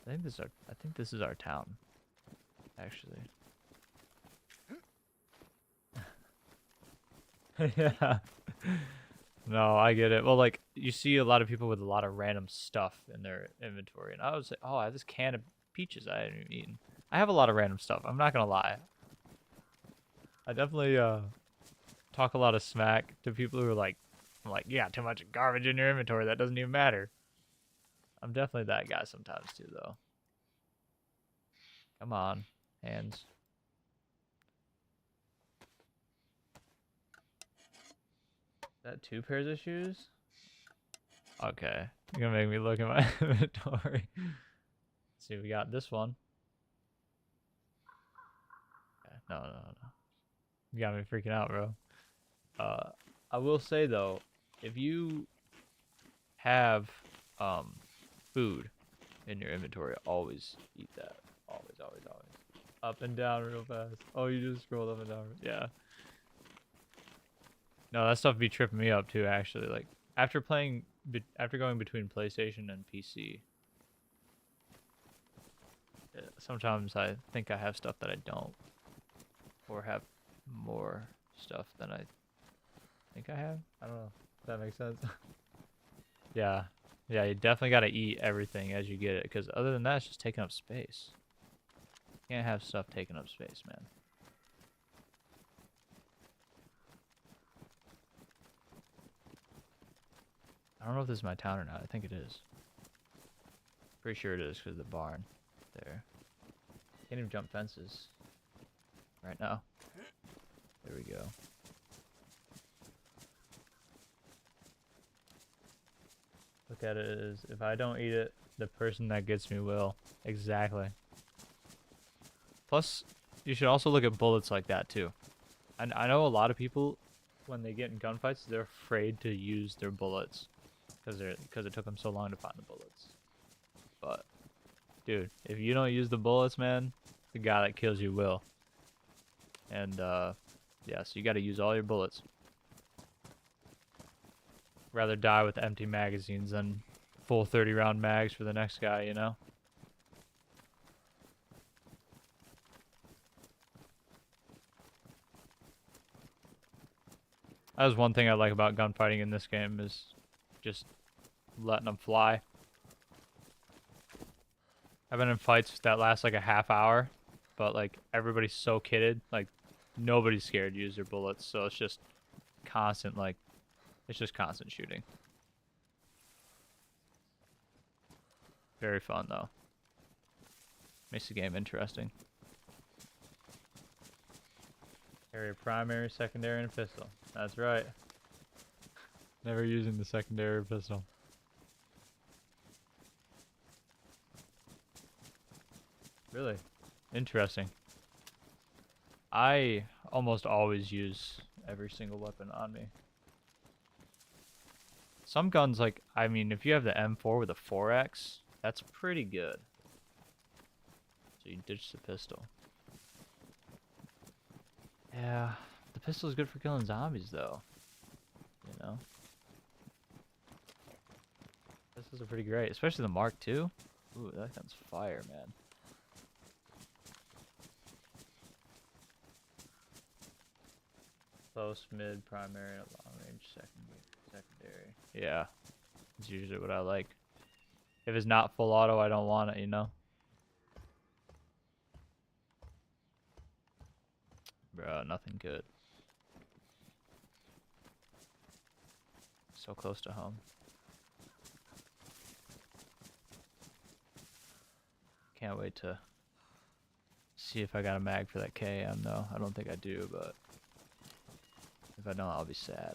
I think this is our town. Actually. Yeah. No, I get it. Well, like, you see a lot of people with a lot of random stuff in their inventory. And I was like, oh, I have this can of peaches I haven't even eaten. I have a lot of random stuff. I'm not going to lie. I definitely talk a lot of smack to people who are like, I'm like, you got too much garbage in your inventory. That doesn't even matter. I'm definitely that guy sometimes too, though. Come on, hands. Is that 2 pairs of shoes? Okay, you're gonna make me look at my inventory. Let's see, we got this one. Okay, no. You got me freaking out, bro. I will say though, if you have food in your inventory, always eat that. Always. Up and down real fast. Oh, you just scrolled up and down. Yeah. No, that stuff be tripping me up too. Actually, like after after going between PlayStation and PC, sometimes I think I have stuff that I don't, or have more stuff than I think I have. I don't know if that makes sense. Yeah. Yeah, you definitely got to eat everything as you get it, because other than that, it's just taking up space. Can't have stuff taking up space, man. I don't know if this is my town or not. I think it is. Pretty sure it is because of the barn there. Can't even jump fences right now. There we go. Look at it as if I don't eat it, the person that gets me will. Exactly. Plus, you should also look at bullets like that too. And I know a lot of people, when they get in gunfights, they're afraid to use their bullets because it took them so long to find the bullets. But, dude, if you don't use the bullets, man, the guy that kills you will. And yeah, so you got to use all your bullets. Rather die with empty magazines than full 30-round mags for the next guy, you know? That was one thing I like about gunfighting in this game, is just letting them fly. I've been in fights that last like a half hour, but like everybody's so kitted, like nobody's scared to use their bullets, so it's just constant, like, it's just constant shooting. Very fun though. Makes the game interesting. Carry a primary, secondary, and a pistol. That's right. Never using the secondary pistol. Really? Interesting. I almost always use every single weapon on me. Some guns, like, I mean, if you have the M4 with a 4X, that's pretty good. So you ditch the pistol. Yeah, the pistol is good for killing zombies, though. You know? Pistols are pretty great, especially the Mark II. Ooh, that gun's fire, man. Close, mid, primary, and long range, secondary. Yeah, that's usually what I like. If it's not full auto, I don't want it, you know? Bro, nothing good. So close to home. Can't wait to see if I got a mag for that KM, though. I don't think I do, but if I don't, I'll be sad.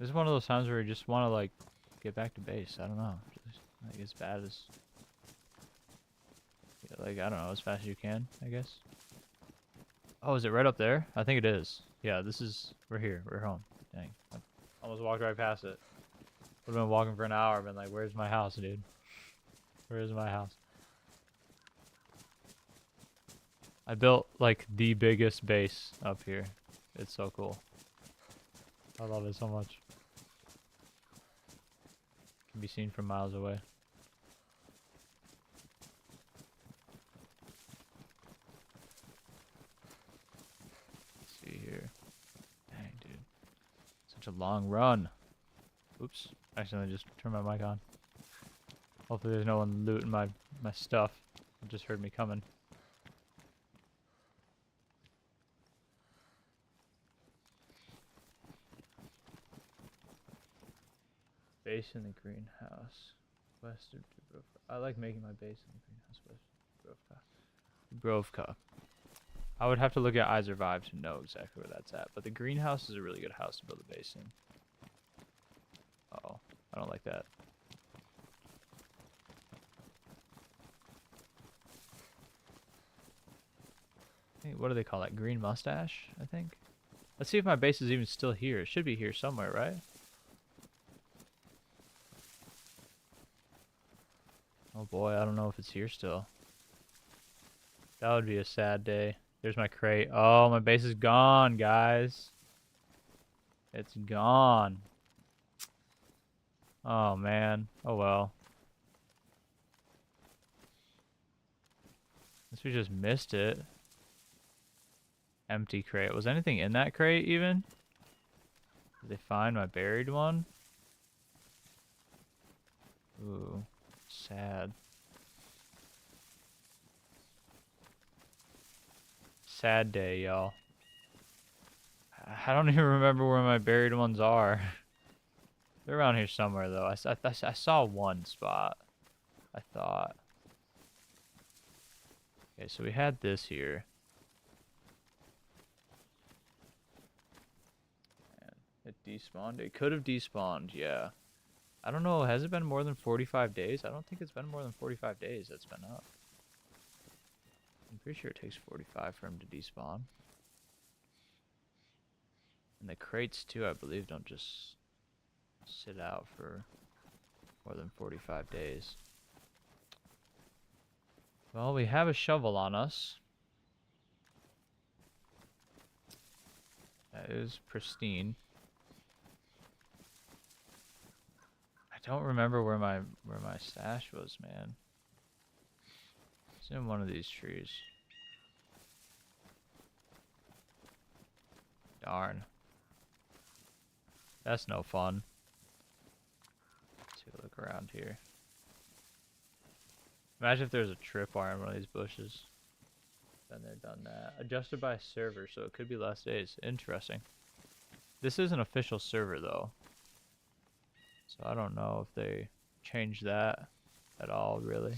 This is one of those times where you just want to, like, get back to base. I don't know. Just, like, as bad as... Yeah, like, I don't know, as fast as you can, I guess. Oh, is it right up there? I think it is. Yeah, this is... We're here. We're home. Dang. I almost walked right past it. Would've been walking for an hour, been like, where's my house, dude? Where's my house? I built, like, the biggest base up here. It's so cool. I love it so much. Can be seen from miles away. Let's see here. Dang, dude. Such a long run. Oops. Accidentally just turned my mic on. Hopefully there's no one looting my stuff. It just heard me coming. Base in the greenhouse. West of Dubrovka. I like making my base in the greenhouse west of Dubrovka. Dubrovka. I would have to look at Eyes Vibe to know exactly where that's at, but the greenhouse is a really good house to build a base in. Uh oh, I don't like that. What do they call that? Green mustache, I think. Let's see if my base is even still here. It should be here somewhere, right? Oh boy, I don't know if it's here still. That would be a sad day. There's my crate. Oh, my base is gone, guys. It's gone. Oh, man. Oh, well. Guess we just missed it. Empty crate. Was anything in that crate, even? Did they find my buried one? Ooh. Sad. Sad day, y'all. I don't even remember where my buried ones are. They're around here somewhere, though. I saw one spot, I thought. Okay, so we had this here. And it despawned. It could have despawned, yeah. I don't know. Has it been more than 45 days? I don't think it's been more than 45 days that's been up. I'm pretty sure it takes 45 for him to despawn. And the crates, too, I believe, don't just sit out for more than 45 days. Well, we have a shovel on us. That is pristine. I don't remember where my stash was, man. It's in one of these trees. Darn. That's no fun. Let's take a look around here. Imagine if there's a tripwire in one of these bushes. Been there, done that. Adjusted by server, so it could be less days. Interesting. This is an official server, though. So I don't know if they changed that at all, really.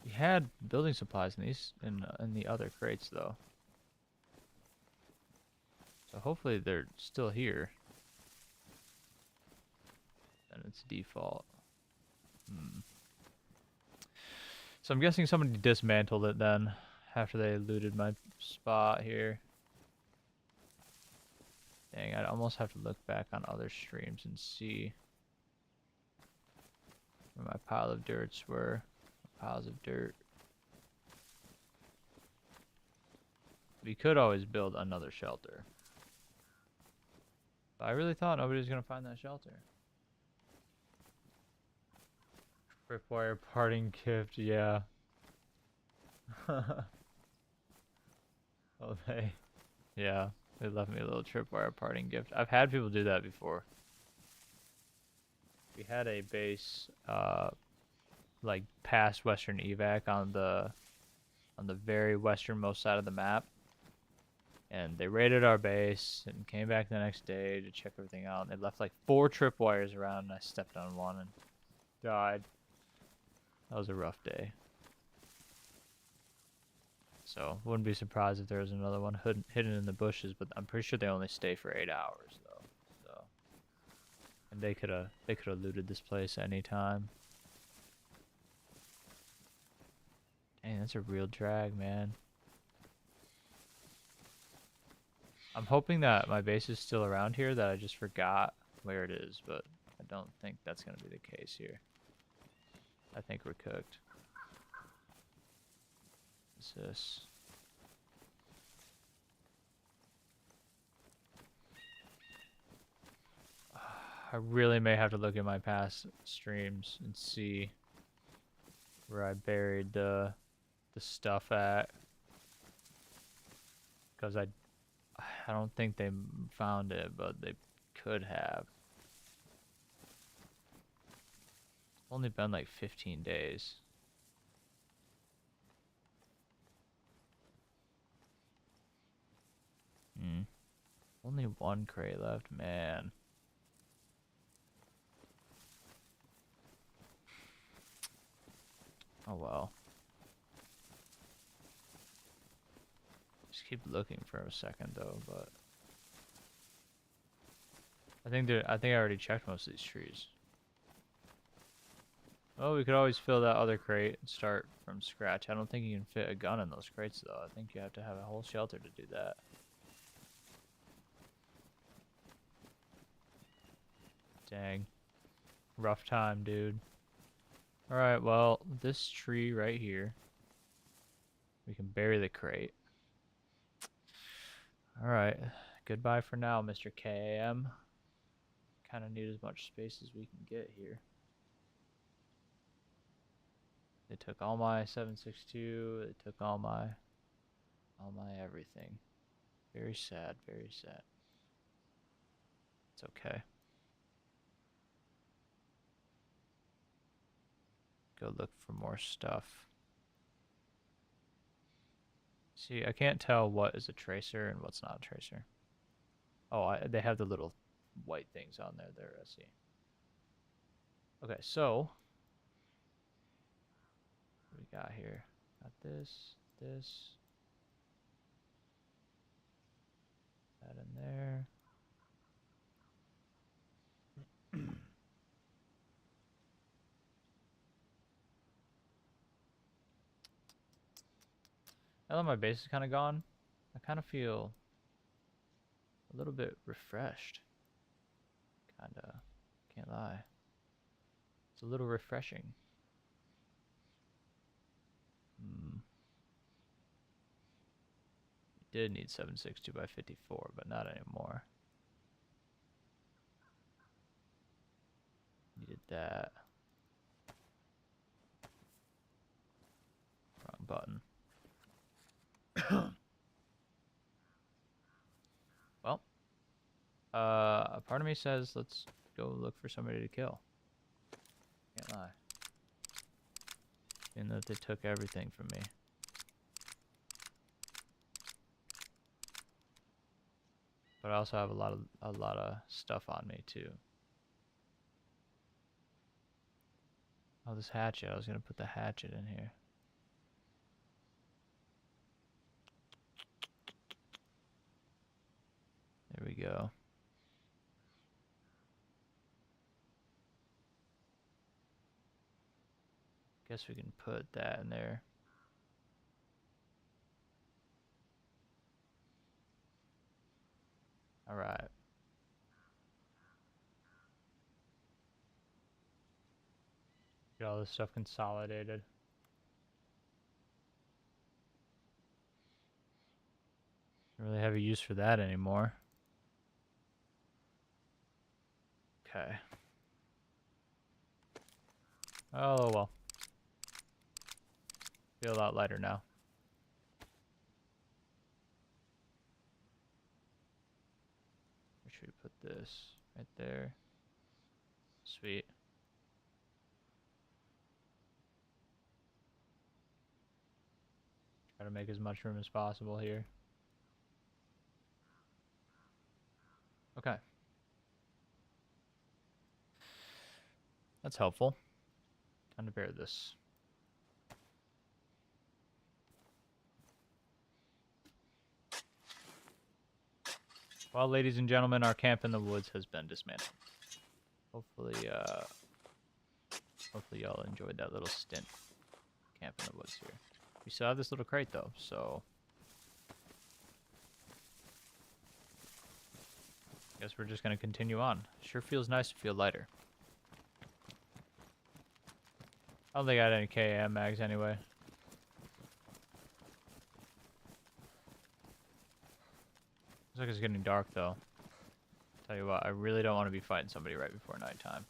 We had building supplies in these in the other crates, though. So hopefully they're still here. And it's default. So I'm guessing somebody dismantled it then after they looted my spot here. Dang, I'd almost have to look back on other streams and see where my pile of dirts were. Piles of dirt. We could always build another shelter. But I really thought nobody was going to find that shelter. Tripwire parting gift, yeah. Oh, yeah, they left me a little tripwire parting gift. I've had people do that before. We had a base, like past Western Evac on the very westernmost side of the map. And they raided our base and came back the next day to check everything out. And they left like 4 tripwires around, and I stepped on one and died. That was a rough day. So, wouldn't be surprised if there was another one hidden in the bushes, but I'm pretty sure they only stay for 8 hours though. So, and they could have looted this place any time. Dang, that's a real drag, man. I'm hoping that my base is still around here, that I just forgot where it is, but I don't think that's going to be the case here. I think we're cooked. What's this? I really may have to look at my past streams and see where I buried the stuff at. Because I don't think they found it, but they could have. It's only been like 15 days. Only 1 crate left, man. Oh well. Just keep looking for a second though, but I think I already checked most of these trees. Oh, we could always fill that other crate and start from scratch. I don't think you can fit a gun in those crates, though. I think you have to have a whole shelter to do that. Dang. Rough time, dude. Alright, well, this tree right here, we can bury the crate. Alright, goodbye for now, Mr. KAM. Kind of need as much space as we can get here. They took all my 762, they took all my everything. Very sad, very sad. It's okay. Go look for more stuff. See, I can't tell what is a tracer and what's not a tracer. Oh, they have the little white things on there. There, I see. Okay, so what we got here? Got this, that in there. Now that my base is kind of gone, I kind of feel a little bit refreshed. Kinda, can't lie. It's a little refreshing. Did need 762 by 54, but not anymore. Needed that. Wrong button. Well, a part of me says let's go look for somebody to kill. Can't lie. Seeing that they took everything from me. But I also have a lot of stuff on me too. Oh, this hatchet. I was gonna put the hatchet in here. There we go. Guess we can put that in there. All right. Get all this stuff consolidated. Don't really have a use for that anymore. Okay. Oh well. Feel a lot lighter now. Where should we put this? Right there. Sweet. Try to make as much room as possible here. Okay. That's helpful. Time to bear this. Well, ladies and gentlemen, our camp in the woods has been dismantled. Hopefully y'all enjoyed that little stint. Camp in the woods here. We still have this little crate though, so guess we're just gonna continue on. Sure feels nice to feel lighter. I don't think I had any KAM mags anyway. Looks like it's getting dark though. Tell you what, I really don't want to be fighting somebody right before nighttime.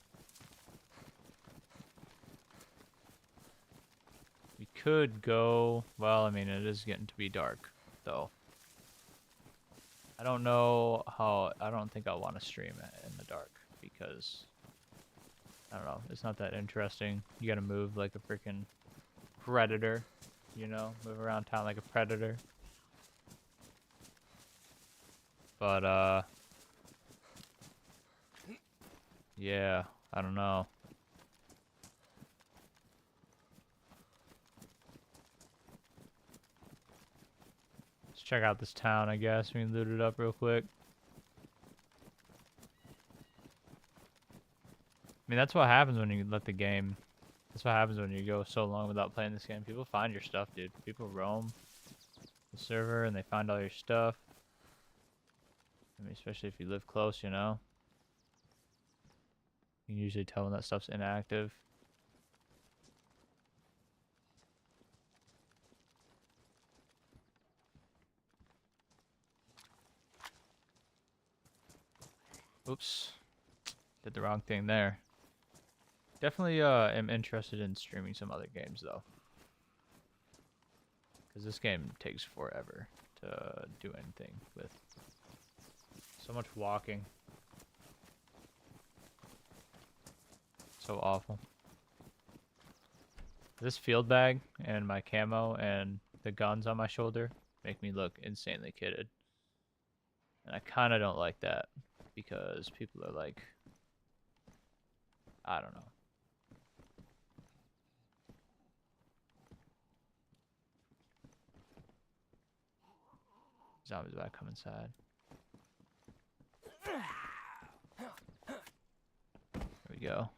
We could go, well, I mean, it is getting to be dark though. I don't know how, I don't think I'll want to stream in the dark because, I don't know, it's not that interesting. You gotta move like a freaking predator, you know, move around town like a predator. But, yeah, I don't know. Let's check out this town, I guess. We can loot it up real quick. I mean, that's what happens when you let the game That's what happens when you go so long without playing this game. People find your stuff, dude. People roam the server and they find all your stuff. I mean, especially if you live close, you know. You can usually tell when that stuff's inactive. Oops. Did the wrong thing there. Definitely am interested in streaming some other games though. Because this game takes forever to do anything with. So much walking. So awful. This field bag and my camo and the guns on my shoulder make me look insanely kitted. And I kind of don't like that because people are like, I don't know. Zombies about to come inside. There we go.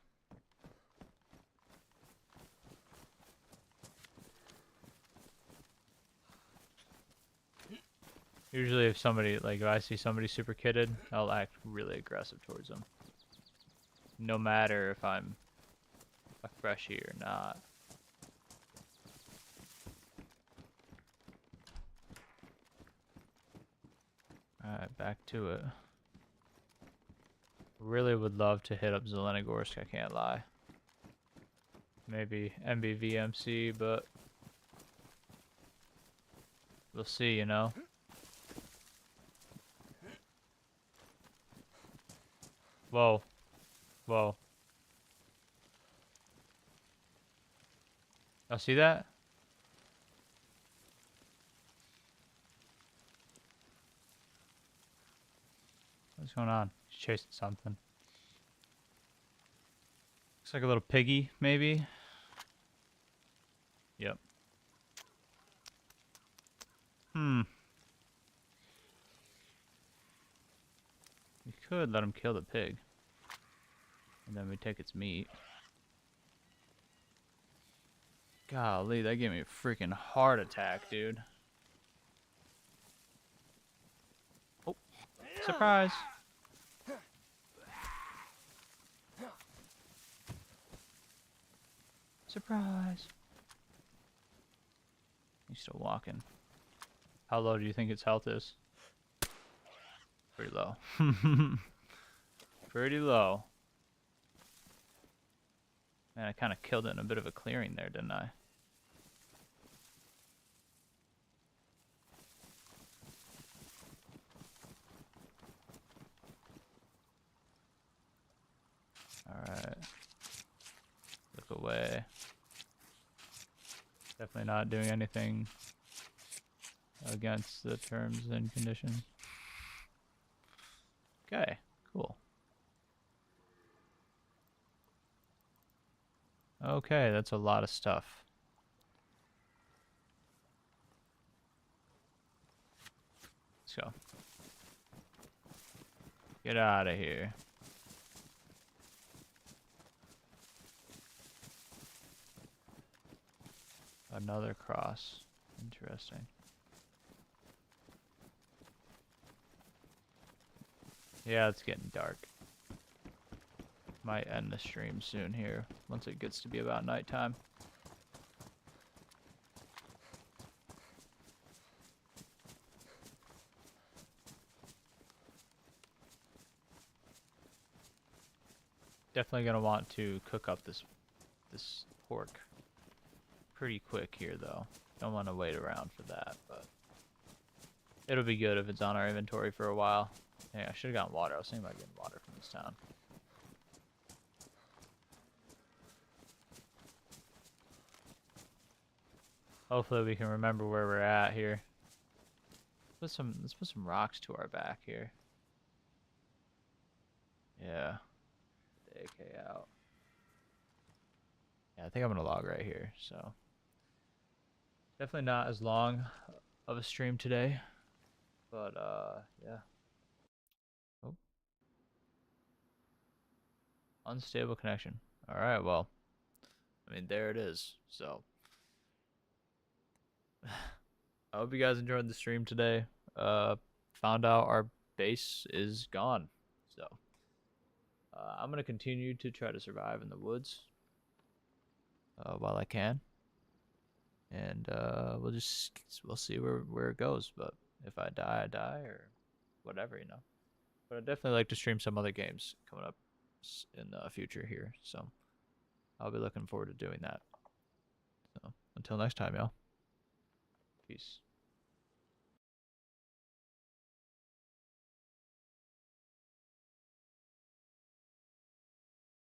Usually if somebody, like if I see somebody super kitted, I'll act really aggressive towards them. No matter if I'm a freshie or not. Alright, back to it. Really would love to hit up Zelenogorsk, I can't lie. Maybe MBVMC, but we'll see, you know? Whoa. Whoa. Y'all see that? What's going on? He's chasing something. Looks like a little piggy, maybe? Yep. We could let him kill the pig. And then we take its meat. Golly, that gave me a freaking heart attack, dude. Oh, surprise! Surprise! He's still walking. How low do you think its health is? Pretty low. Pretty low. Man, I kind of killed it in a bit of a clearing there, didn't I? Alright. Look away. Definitely not doing anything against the terms and conditions. Okay, cool. Okay, that's a lot of stuff. Let's go. Get out of here. Another cross. Interesting. Yeah, it's getting dark. Might end the stream soon here, once it gets to be about nighttime. Definitely gonna want to cook up this pork pretty quick here though. Don't want to wait around for that, but it'll be good if it's on our inventory for a while. Hey, I should have gotten water. I was thinking about getting water from this town. Hopefully we can remember where we're at here. Let's put some rocks to our back here. Yeah. The AK out. Yeah, I think I'm gonna log right here, so definitely not as long of a stream today. But yeah. Oh. Unstable connection. Alright, well. I mean, there it is. So, I hope you guys enjoyed the stream today. Uh, found out our base is gone. So, I'm gonna continue to try to survive in the woods while I can, and we'll see where it goes. But if I die, I die, or whatever, you know. But I'd definitely like to stream some other games coming up in the future here. So I'll be looking forward to doing that. So until next time, y'all. Peace.